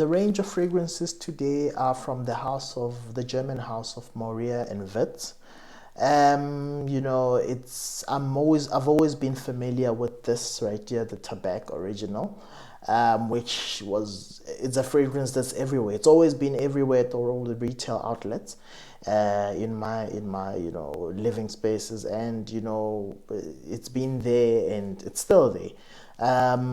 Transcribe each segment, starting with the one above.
The range of fragrances today are from the German house of Maurier and Witz. I've always been familiar with this right here, the Tabac Original, it's a fragrance that's everywhere. It's always been everywhere at all the retail outlets, in my living spaces, and it's been there and it's still there.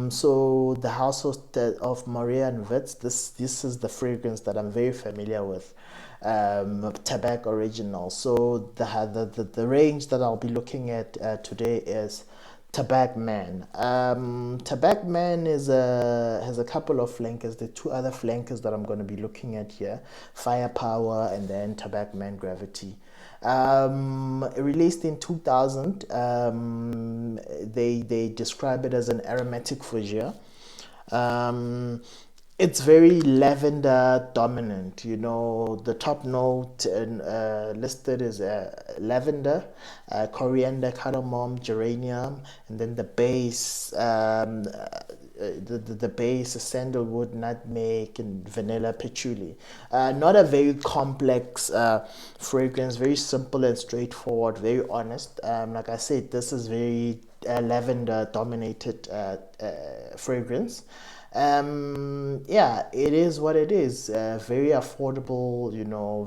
So the house of Maria and Witz, this is the fragrance that I'm very familiar with, Tabac Original. So the range that I'll be looking at today is Tabac Man. Tabac Man has a couple of flankers. The two other flankers that I'm going to be looking at here, Firepower and then Tabac Man Gravity. Released in 2000, they describe it as an aromatic fougere. It's very lavender dominant. The top note and listed is lavender, coriander, cardamom, geranium, and then the base, the base is sandalwood, nutmeg, and vanilla patchouli. Not a very complex fragrance, very simple and straightforward, very honest. Like I said, this is very lavender dominated fragrance. Yeah, it is what it is. Very affordable,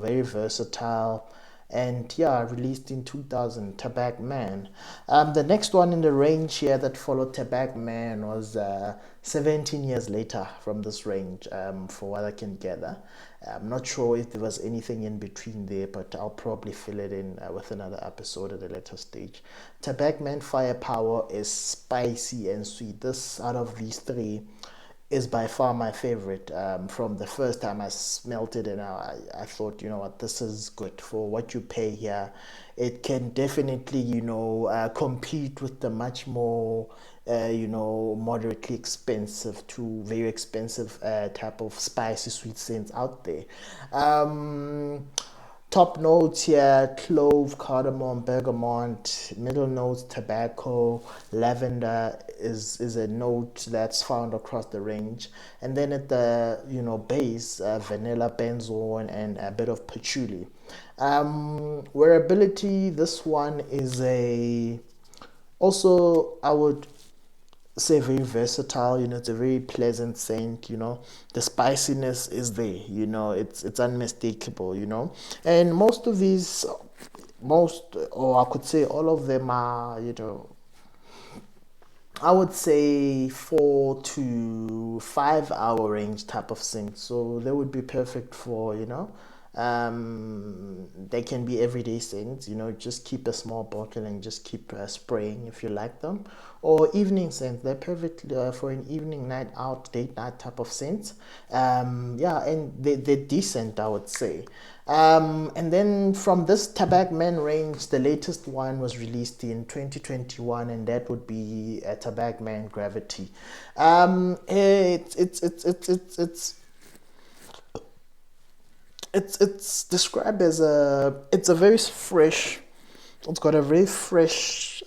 very versatile, and yeah, released in 2000, Tabac Man. The next one in the range here that followed Tabac Man was 17 years later from this range, for what I can gather. I'm not sure if there was anything in between there, but I'll probably fill it in with another episode at a later stage. Tobaccoman Firepower is spicy and sweet. This, out of these three, is by far my favorite. From the first time I smelt it, and I thought, what, this is good for what you pay here. It can definitely, compete with the much more, moderately expensive to very expensive type of spicy sweet scents out there. Top notes here: clove, cardamom, bergamot. Middle notes: tobacco, lavender is a note that's found across the range, and then at the base, vanilla, benzoin, and a bit of patchouli. Wearability: this one is I would say very versatile. It's a very pleasant scent. The spiciness is there. It's unmistakable. And or I could say all of them are, I would say 4 to 5 hour range type of scent. So they would be perfect for, they can be everyday scents. Just keep a small bottle and just keep spraying if you like them. Or evening scents, they're perfect for an evening, night out, date night type of scents. Yeah, and they're decent, I would say. And then from this Tabac Man range, the latest one was released in 2021, and that would be Tabac Man Gravity. It's described as it's a very fresh. It's got a very fresh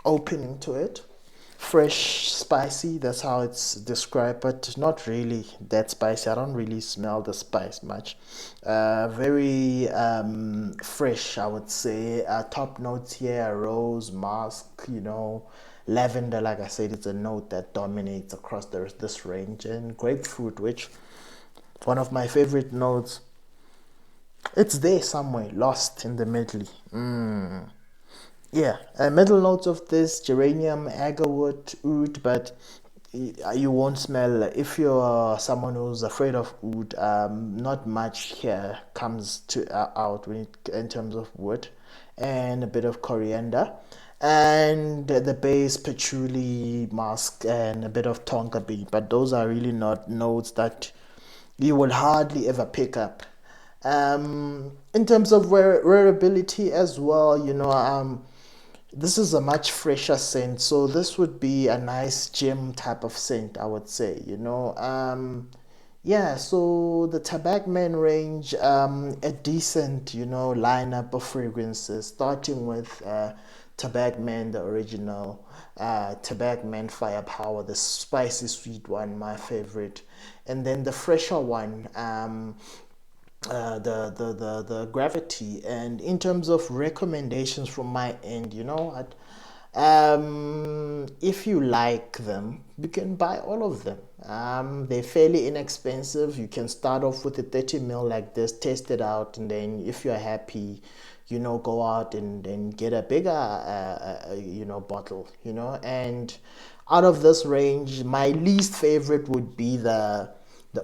opening to it. Fresh, spicy. That's how it's described, but not really that spicy. I don't really smell the spice much. Very fresh, I would say. Top notes here: rose, musk. Lavender. Like I said, it's a note that dominates across this range, and grapefruit, which one of my favorite notes. It's there somewhere, lost in the middle. Yeah, middle notes of this: geranium, agarwood, oud, but you won't smell. If you're someone who's afraid of oud, not much here comes out in terms of wood, and a bit of coriander, and the base patchouli, musk, and a bit of tonka bean. But those are really not notes that you will hardly ever pick up. In terms of wearability as well, this is a much fresher scent, so this would be a nice gym type of scent, I would say. Yeah. So the Tabac Man range, a decent, lineup of fragrances, starting with Tabac Man, the original, Tobaccoman Firepower, the spicy sweet one, my favorite, and then the fresher one, the Gravity. And in terms of recommendations from my end, you know what? If you like them, you can buy all of them. They're fairly inexpensive. You can start off with a 30 ml like this, test it out, and then if you're happy, you know, go out and get a bigger, you know, bottle, you know. And out of this range, my least favorite would be the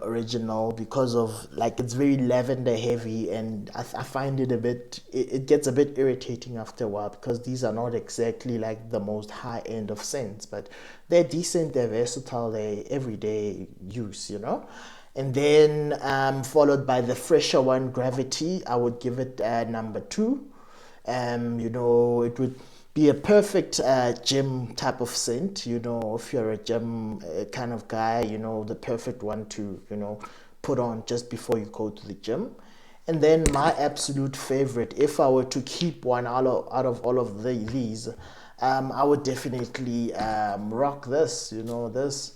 original, because of like it's very lavender heavy, and I find it a bit, it gets a bit irritating after a while, because these are not exactly like the most high end of scents, but they're decent, they're versatile, they're everyday use, you know. And then followed by the fresher one, Gravity. I would give it number two. You know, it would be a perfect gym type of scent. You know, if you're a gym kind of guy, you know, the perfect one to, you know, put on just before you go to the gym. And then my absolute favorite, if I were to keep one out of all of these, I would definitely rock this. You know, this,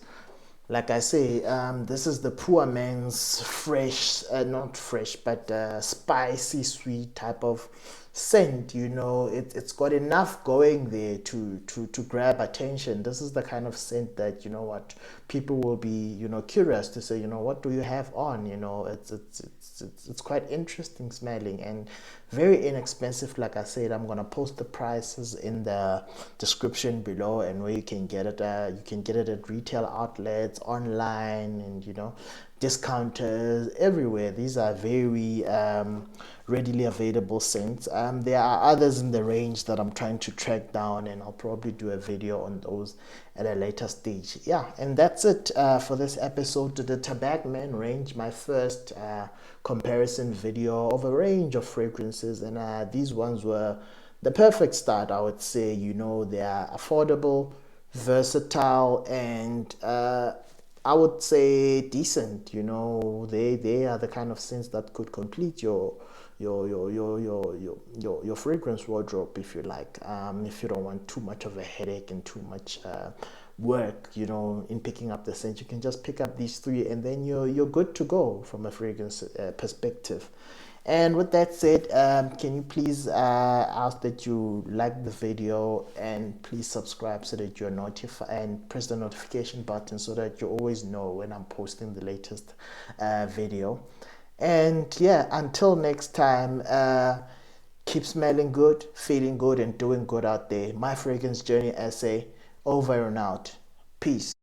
like I say, this is the poor man's fresh, not fresh, but spicy, sweet type of scent. You know, it's got enough going there to grab attention. This is the kind of scent that, you know what, people will be, you know, curious to say, you know, what do you have on? You know, it's quite interesting smelling and very inexpensive. Like I said, I'm gonna post the prices in the description below, and where you can get it. You can get it at retail outlets, online, and, you know, discounters everywhere. These are very readily available scents. There are others in the range that I'm trying to track down, and I'll probably do a video on those at a later stage. Yeah, and that's it for this episode to the Tabac Man range, my first comparison video of a range of fragrances. And these ones were the perfect start, I would say. You know, they are affordable, versatile, and I would say decent. You know, they are the kind of scents that could complete your fragrance wardrobe, if you like. If you don't want too much of a headache and too much work, you know, in picking up the scent, you can just pick up these three, and then you're good to go from a fragrance perspective. And with that said, can you please ask that you like the video, and please subscribe so that you're notified, and press the notification button so that you always know when I'm posting the latest video. And yeah, until next time, keep smelling good, feeling good, and doing good out there. My fragrance journey essay over and out. Peace.